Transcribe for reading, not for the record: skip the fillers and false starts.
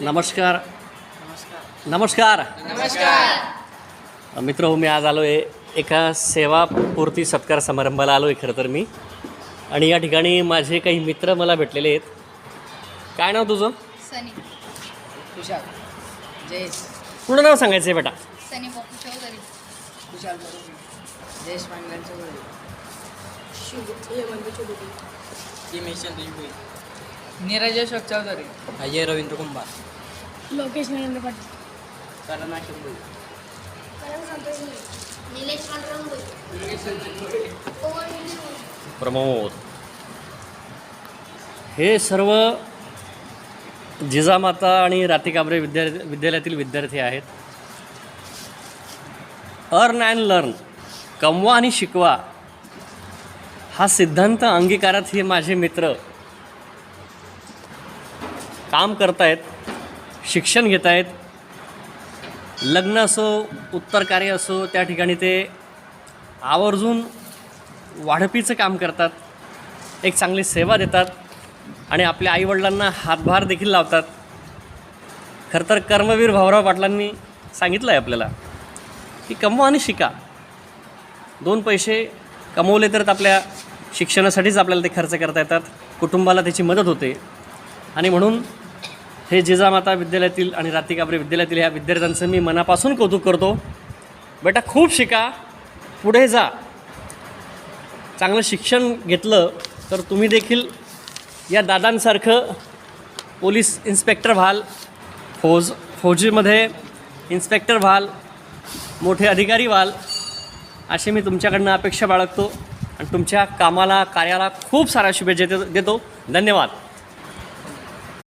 नमस्कार नमस्कार मित्र हो, मी आज आलो आहे एका सेवापूर्ती सत्कार समारंभाला आलो आहे खरं तर मी. आणि या ठिकाणी माझे काही मित्र मला भेटलेले आहेत. काय नाव तुझं? सनी कुशाल जयेश पूर्ण नाव सांगायचं आहे बेटा. सनी बापू चौधरी कुशाल जयेश पांडुरंग चौधरी नीरज अशोक चौधरी अजय रवींद्र कुंभार लोकेश नरेंद्र पाटील करण अशोक निलेश प्रमोद. हे सर्व जिजामाता आणि राती काबरे विद्यालयातील विद्यार्थी आहेत. अर्न अँड लर्न, कमवा आणि शिकवा हा सिद्धांत अंगीकारात हे माझे मित्र काम करतायत, शिक्षण घेत आहेत. लग्न असो, उत्तर कार्य असो, त्या ठिकाणी ते आवर्जून वाढपीचं काम करतात, एक चांगली सेवा देतात आणि आपल्या आईवडिलांना हातभार देखील लावतात. खरं तर कर्मवीर भाऊराव पाटलांनी सांगितलं आहे आपल्याला की कमवा आणि शिका. 2 पैसे कमवले तर आपल्या शिक्षणासाठीच आपल्याला ते खर्च करता येतात, कुटुंबाला त्याची मदत होते. आणि म्हणून हे जिजामाता विद्यालयातील आणि राती काबरे विद्यालयातील ह्या विद्यार्थ्यांचं मी मनापासून कौतुक करतो. बेटा खूप शिका, पुढे जा. चांगलं शिक्षण घेतलं तर तुम्ही देखील या दादांसारखं पोलीस इन्स्पेक्टर व्हाल, फौजीमध्ये इन्स्पेक्टर व्हाल, मोठे अधिकारी व्हाल, अशी मी तुमच्याकडनं अपेक्षा बाळगतो आणि तुमच्या कामाला, कार्याला खूप साऱ्या शुभेच्छा देतो. धन्यवाद.